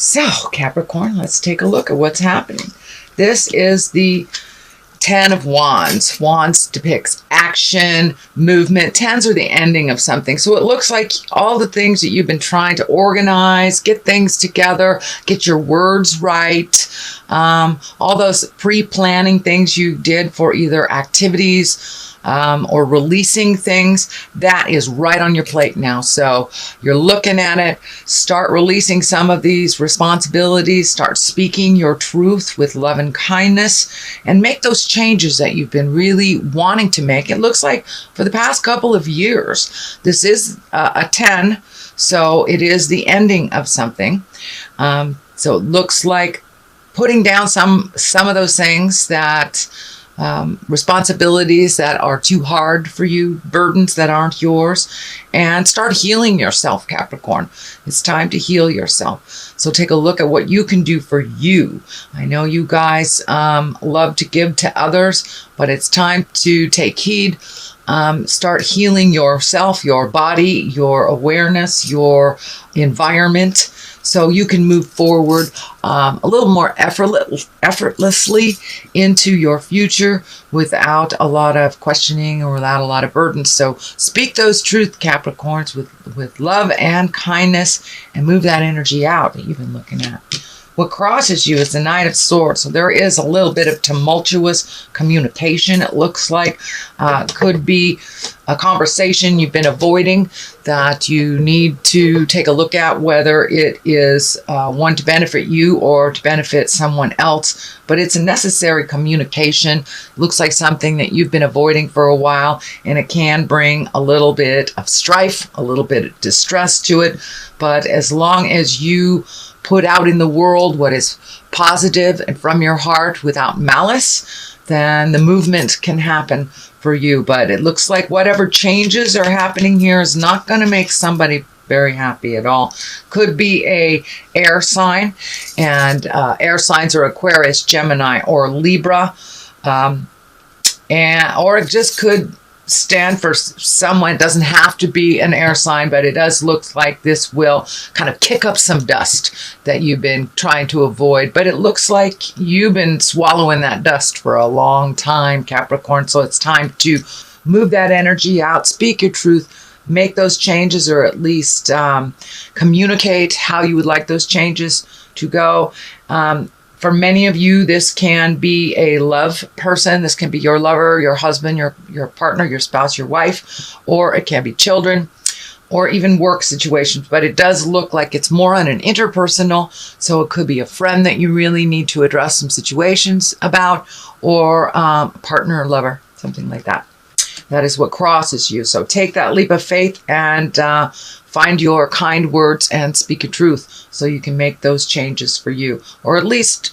So, Capricorn, let's take a look at what's happening. This is the Ten of Wands. Wands depicts action, movement. Tens are the ending of something. So it looks like all the things that you've been trying to organize, get things together, get your words right, all those pre-planning things you did for either activities or releasing things, that is right on your plate now. So you're looking at it, start releasing some of these responsibilities, start speaking your truth with love and kindness, and make those changes that you've been really wanting to make. It looks like for the past couple of years, this is a 10, so it is the ending of something. So it looks like putting down some of those things that responsibilities that are too hard for you, burdens that aren't yours, and start healing yourself, Capricorn. It's time to heal yourself. So take a look at what you can do for you. I know you guys love to give to others, but it's time to take heed. Start healing yourself, your body, your awareness, your environment, so you can move forward a little more effortlessly into your future without a lot of questioning or without a lot of burdens. So speak those truth, Capricorns, with love and kindness, and move that energy out that you've been looking at. What crosses you is the Knight of Swords. So there is a little bit of tumultuous communication, it looks like. Could be a conversation you've been avoiding that you need to take a look at, whether it is one to benefit you or to benefit someone else. But it's a necessary communication. Looks like something that you've been avoiding for a while, and it can bring a little bit of strife, a little bit of distress to it. But as long as you put out in the world what is positive and from your heart without malice, then the movement can happen for you. But it looks like whatever changes are happening here is not going to make somebody very happy at all. Could be a air sign, and air signs are Aquarius, Gemini, or Libra, or it just could stand for someone. It doesn't have to be an air sign, but it does look like this will kind of kick up some dust that you've been trying to avoid. But it looks like you've been swallowing that dust for a long time, Capricorn. So it's time to move that energy out, speak your truth, make those changes, or at least communicate how you would like those changes to go. For many of you, this can be a love person. This can be your lover, your husband, your partner, your spouse, your wife, or it can be children, or even work situations. But it does look like it's more on an interpersonal. So it could be a friend that you really need to address some situations about, or a partner or lover, something like that. That is what crosses you. So take that leap of faith and find your kind words and speak your truth, so you can make those changes for you, or at least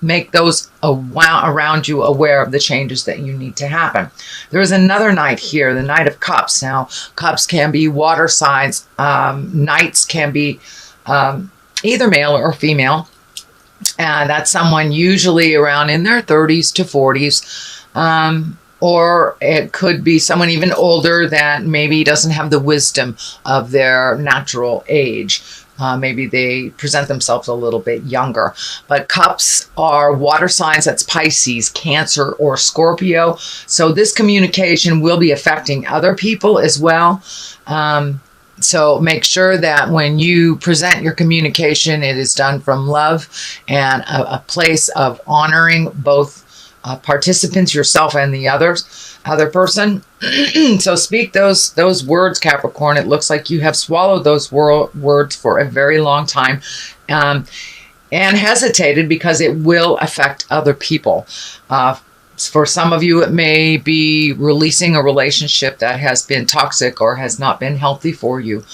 make those around you aware of the changes that you need to happen. There is another Knight here, the Knight of Cups. Now, cups can be water signs. Knights can be either male or female. And that's someone usually around in their 30s to 40s. Or it could be someone even older that maybe doesn't have the wisdom of their natural age. Maybe they present themselves a little bit younger. But cups are water signs. That's Pisces, Cancer, or Scorpio. So this communication will be affecting other people as well. So make sure that when you present your communication, it is done from love and a place of honoring both participants, yourself and the other person. So speak those words, Capricorn. It looks like you have swallowed those words for a very long time, and hesitated because it will affect other people. For some of you, it may be releasing a relationship that has been toxic or has not been healthy for you,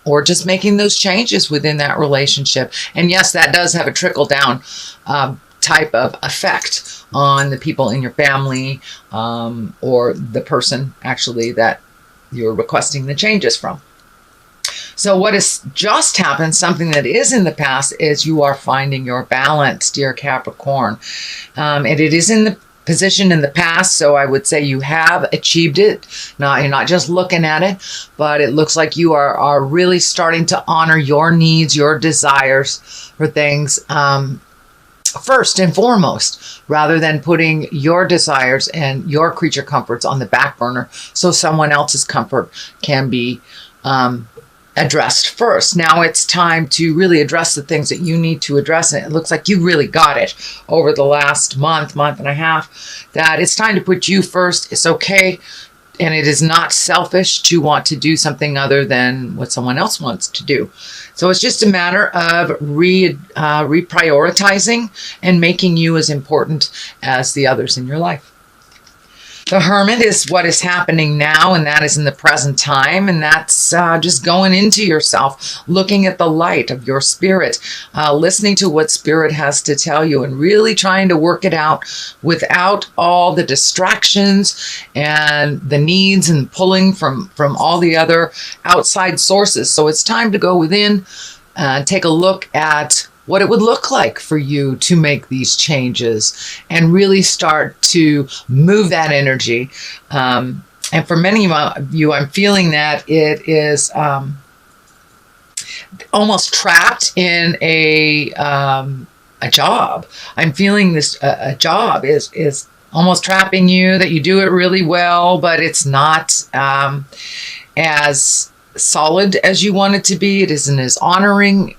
or just making those changes within that relationship. And yes, that does have a trickle down type of effect on the people in your family, or the person actually that you're requesting the changes from. So what has just happened, something that is in the past, is you are finding your balance, dear Capricorn. And it is in the position in the past, so I would say you have achieved it. Now, you're not just looking at it, but it looks like you are really starting to honor your needs, your desires for things first and foremost, rather than putting your desires and your creature comforts on the back burner so someone else's comfort can be addressed first. Now it's time to really address the things that you need to address. And it looks like you really got it over the last month and a half, that it's time to put you first. It's okay. And it is not selfish to want to do something other than what someone else wants to do. So it's just a matter of reprioritizing and making you as important as the others in your life. The Hermit is what is happening now, and that is in the present time, and that's just going into yourself, looking at the light of your spirit, listening to what spirit has to tell you, and really trying to work it out without all the distractions and the needs and pulling from all the other outside sources. So it's time to go within and take a look at what it would look like for you to make these changes and really start to move that energy. And for many of you, I'm feeling that it is almost trapped in a job. I'm feeling this a job is almost trapping you, that you do it really well, but it's not as solid as you want it to be. It isn't as honoring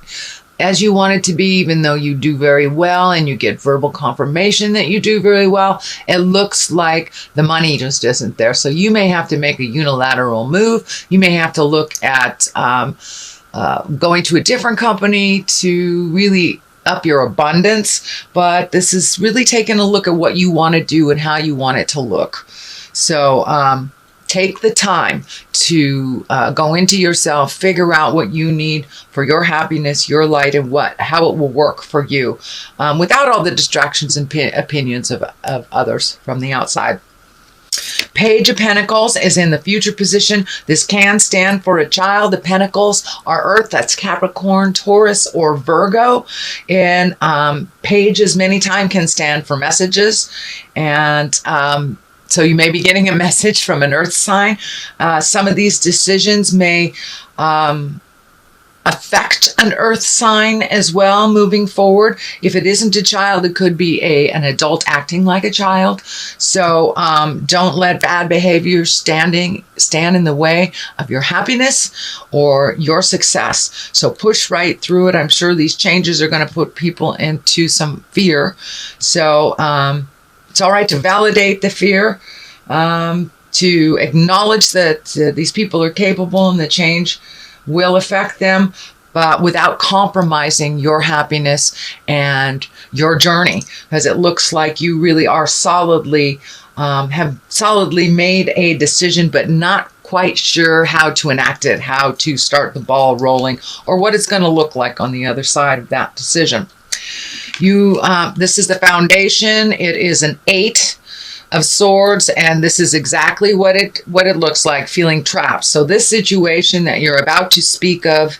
as you want it to be, even though you do very well and you get verbal confirmation that you do very well. It looks like the money just isn't there. So you may have to make a unilateral move. You may have to look at going to a different company to really up your abundance. But this is really taking a look at what you want to do and how you want it to look. So take the time to go into yourself, figure out what you need for your happiness, your light, and how it will work for you without all the distractions and opinions of others from the outside. Page of Pentacles is in the future position. This can stand for a child. The Pentacles are Earth. That's Capricorn, Taurus, or Virgo. And pages many times can stand for messages. And so you may be getting a message from an earth sign. Some of these decisions may affect an earth sign as well moving forward. If it isn't a child, it could be an adult acting like a child. So don't let bad behavior stand in the way of your happiness or your success. So push right through it. I'm sure these changes are going to put people into some fear. So it's all right to validate the fear, to acknowledge that these people are capable and the change will affect them, but without compromising your happiness and your journey, because it looks like you really are have solidly made a decision, but not quite sure how to enact it, how to start the ball rolling, or what it's going to look like on the other side of that decision. This is the foundation. It is an 8 of Swords, and this is exactly what it looks like, feeling trapped. So this situation that you're about to speak of,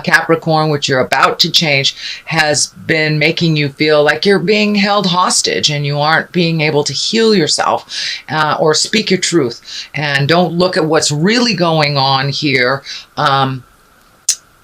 Capricorn, which you're about to change, has been making you feel like you're being held hostage and you aren't being able to heal yourself or speak your truth. And don't look at what's really going on here,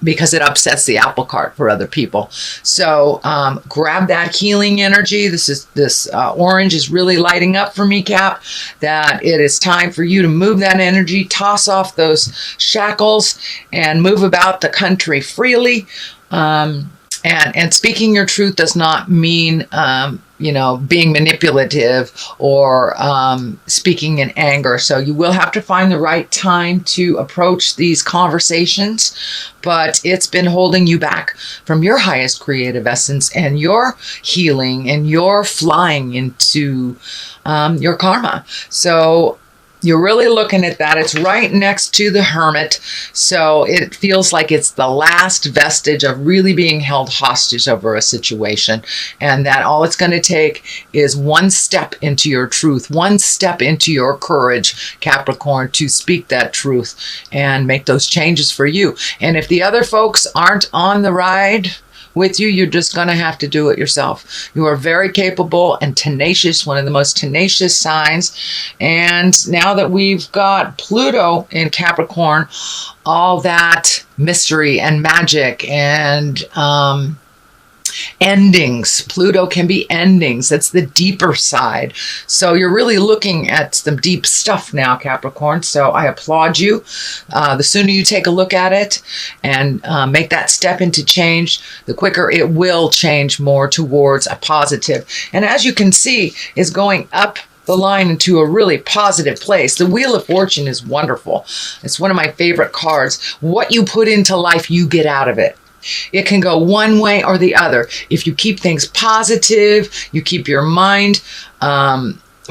because it upsets the apple cart for other people. So grab that healing energy. This orange is really lighting up for me, Cap, that it is time for you to move that energy, toss off those shackles, and move about the country freely. And speaking your truth does not mean, being manipulative or speaking in anger. So you will have to find the right time to approach these conversations, but it's been holding you back from your highest creative essence and your healing and your flying into your karma. So you're really looking at that. It's right next to the Hermit. So it feels like it's the last vestige of really being held hostage over a situation. And that all it's going to take is one step into your truth, one step into your courage, Capricorn, to speak that truth and make those changes for you. And if the other folks aren't on the ride, with you. You're just going to have to do it yourself. You are very capable and tenacious, one of the most tenacious signs. And now that we've got Pluto in Capricorn, all that mystery and magic and endings. Pluto can be endings. That's the deeper side. So you're really looking at some deep stuff now, Capricorn. So I applaud you. The sooner you take a look at it and make that step into change, the quicker it will change more towards a positive. And as you can see, is going up the line into a really positive place. The Wheel of Fortune is wonderful. It's one of my favorite cards. What you put into life, you get out of it. It can go one way or the other. If you keep things positive, you keep your mind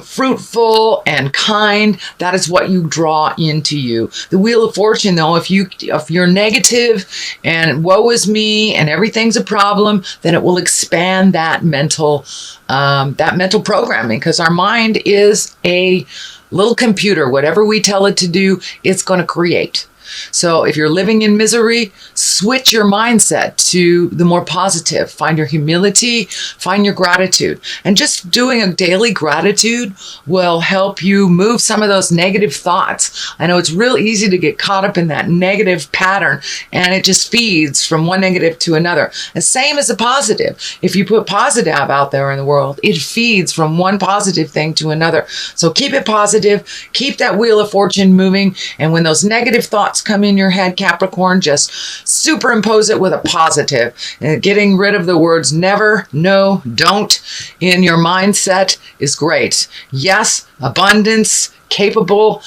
fruitful and kind, that is what you draw into you. The Wheel of Fortune, though, if you're negative and woe is me and everything's a problem, then it will expand that mental programming, because our mind is a little computer. Whatever we tell it to do, it's going to create. So if you're living in misery, switch your mindset to the more positive. Find your humility, find your gratitude. And just doing a daily gratitude will help you move some of those negative thoughts. I know it's real easy to get caught up in that negative pattern, and it just feeds from one negative to another. The same as a positive. If you put positive out there in the world, it feeds from one positive thing to another. So keep it positive, keep that Wheel of Fortune moving, and when those negative thoughts come in your head, Capricorn, just superimpose it with a positive. And getting rid of the words never, no, don't in your mindset is great. Yes, abundance, capable.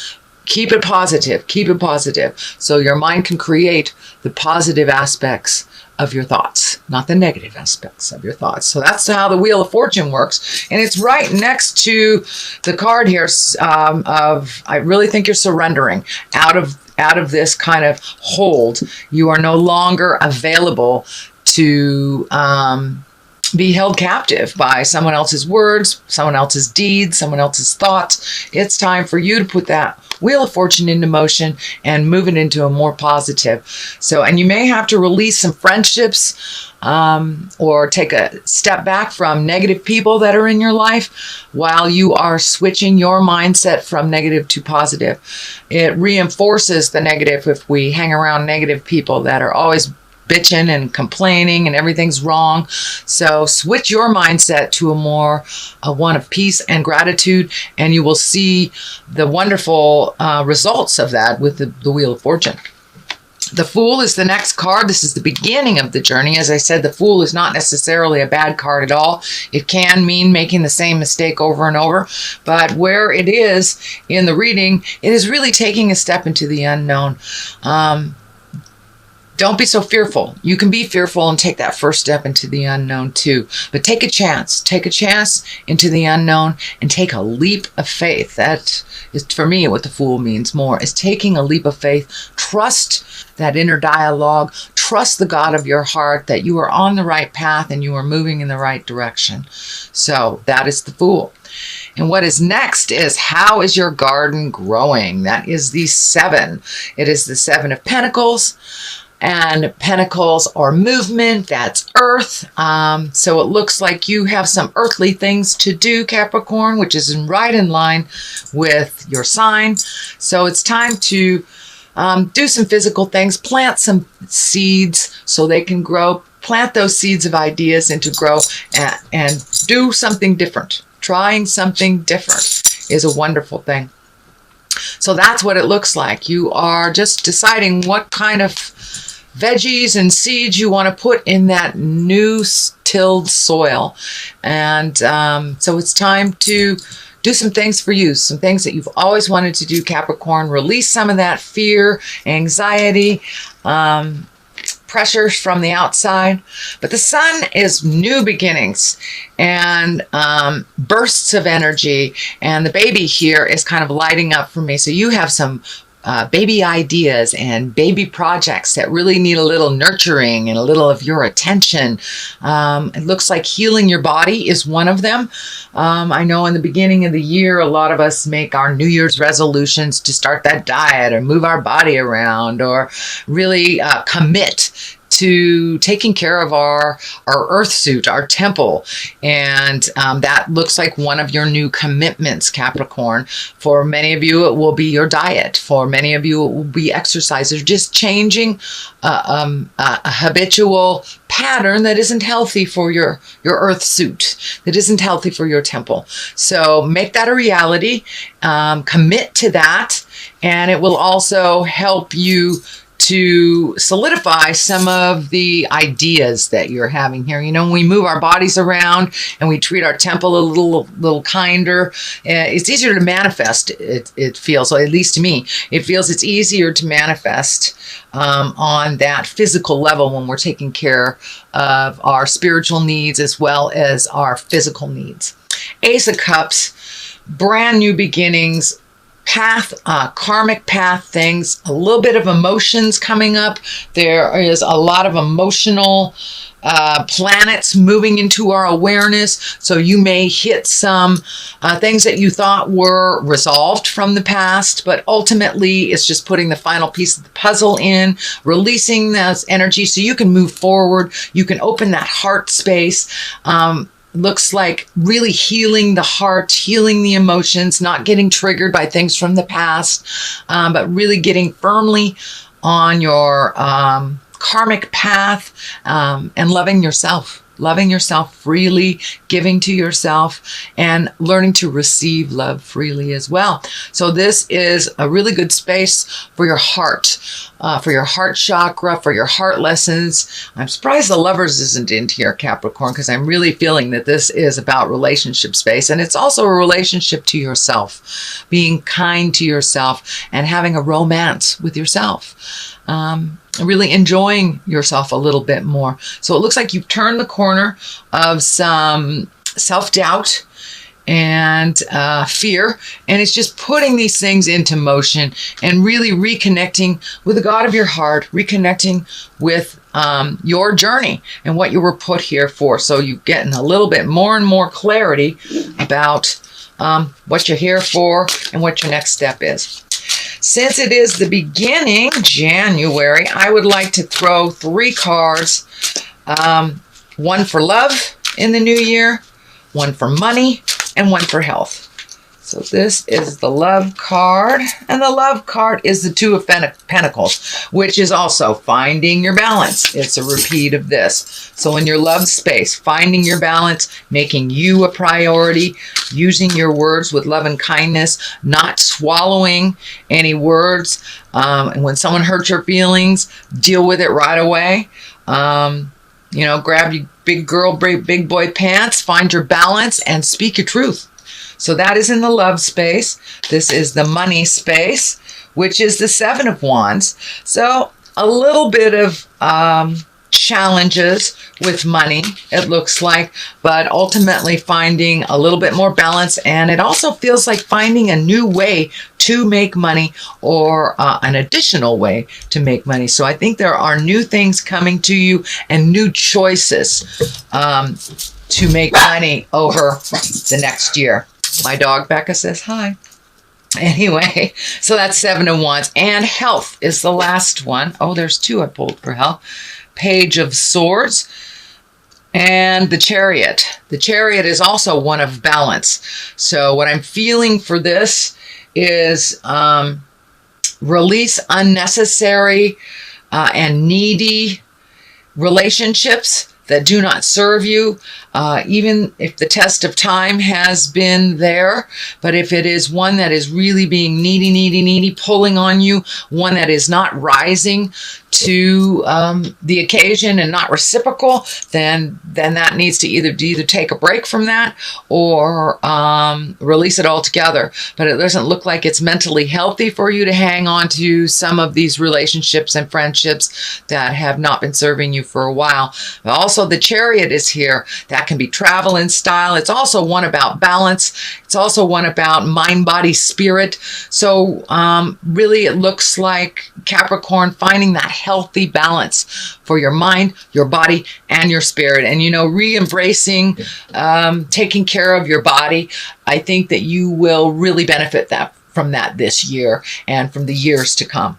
Keep it positive. Keep it positive. So your mind can create the positive aspects of your thoughts, not the negative aspects of your thoughts. So that's how the Wheel of Fortune works. And it's right next to the card here of, I really think you're surrendering out of this kind of hold. You are no longer available to be held captive by someone else's words, someone else's deeds, someone else's thoughts. It's time for you to put that Wheel of Fortune into motion and move it into a more positive. So, and you may have to release some friendships or take a step back from negative people that are in your life while you are switching your mindset from negative to positive. It reinforces the negative if we hang around negative people that are always bitching and complaining and everything's wrong. So switch your mindset to a one of peace and gratitude, and you will see the wonderful results of that with the Wheel of Fortune. The Fool is the next card. This is the beginning of the journey. As I said, the Fool is not necessarily a bad card at all. It can mean making the same mistake over and over. But where it is in the reading, it is really taking a step into the unknown. Don't be so fearful. You can be fearful and take that first step into the unknown too. But take a chance. Take a chance into the unknown and take a leap of faith. That is, for me, what the Fool means more, is taking a leap of faith. Trust that inner dialogue. Trust the God of your heart that you are on the right path and you are moving in the right direction. So that is the Fool. And what is next is, how is your garden growing? That is the 7. It is the 7 of Pentacles. And pentacles are movement, that's earth. So it looks like you have some earthly things to do, Capricorn, which is right in line with your sign. So it's time to do some physical things, plant some seeds so they can grow, plant those seeds of ideas into grow and do something different. Trying something different is a wonderful thing. So that's what it looks like. You are just deciding what kind of veggies and seeds you want to put in that new tilled soil. And so it's time to do some things for you, some things that you've always wanted to do, Capricorn. Release some of that fear, anxiety, pressures from the outside. But the sun is new beginnings and bursts of energy. And the baby here is kind of lighting up for me. So you have some baby ideas and baby projects that really need a little nurturing and a little of your attention. It looks like healing your body is one of them. I know in the beginning of the year, a lot of us make our New Year's resolutions to start that diet or move our body around or really commit to taking care of our earth suit, our temple. And that looks like one of your new commitments, Capricorn. For many of you, it will be your diet. For many of you, it will be exercise. Or just changing a habitual pattern that isn't healthy for your earth suit, that isn't healthy for your temple. So make that a reality, commit to that, and it will also help you to solidify some of the ideas that you're having here. You know, when we move our bodies around and we treat our temple a little kinder, it's easier to manifest. It feels, or at least to me, it feels it's easier to manifest on that physical level when we're taking care of our spiritual needs as well as our physical needs. Ace of Cups, brand new beginnings, path, karmic path things, a little bit of emotions coming up. There is a lot of emotional planets moving into our awareness. So you may hit some things that you thought were resolved from the past, but ultimately it's just putting the final piece of the puzzle in, releasing those energy so you can move forward. You can open that heart space. Looks like really healing the heart, healing the emotions, not getting triggered by things from the past, but really getting firmly on your karmic path, and loving yourself freely, giving to yourself, and learning to receive love freely as well. So this is a really good space for your heart chakra, for your heart lessons. I'm surprised the Lovers isn't in here, Capricorn, because I'm really feeling that this is about relationship space. And it's also a relationship to yourself, being kind to yourself and having a romance with yourself. Really enjoying yourself a little bit more. So it looks like you've turned the corner of some self-doubt and fear, and it's just putting these things into motion and really reconnecting with the God of your heart, reconnecting with your journey and what you were put here for. So you're getting a little bit more and more clarity about what you're here for and what your next step is. Since it is the beginning, January, I would like to throw 3 cards. One for love in the new year, one for money, and one for health. So this is the love card, and the love card is the 2 of Pentacles, which is also finding your balance. It's a repeat of this. So in your love space, finding your balance, making you a priority, using your words with love and kindness, not swallowing any words. And when someone hurts your feelings, deal with it right away. You know, grab your big girl, big boy pants, find your balance, and speak your truth. So that is in the love space. This is the money space, which is the 7 of Wands. So a little bit of challenges with money, it looks like, but ultimately finding a little bit more balance. And it also feels like finding a new way to make money, or an additional way to make money. So I think there are new things coming to you and new choices to make money over the next year. My dog Becca says hi. Anyway, so that's 7 of Wands. And health is the last one. Oh, there's 2 I pulled for health. Page of Swords and the Chariot. The Chariot is also one of balance. So what I'm feeling for this is release unnecessary and needy relationships that do not serve you, even if the test of time has been there. But if it is one that is really being needy, pulling on you, one that is not rising to the occasion and not reciprocal, then that needs to either take a break from that or release it altogether. But it doesn't look like it's mentally healthy for you to hang on to some of these relationships and friendships that have not been serving you for a while. But also the Chariot is here. That can be travel and style. It's also one about balance. It's also one about mind, body, spirit. So really it looks like Capricorn finding that healthy balance for your mind, your body, and your spirit. And, you know, re-embracing, taking care of your body. I think that you will really benefit from that this year and from the years to come.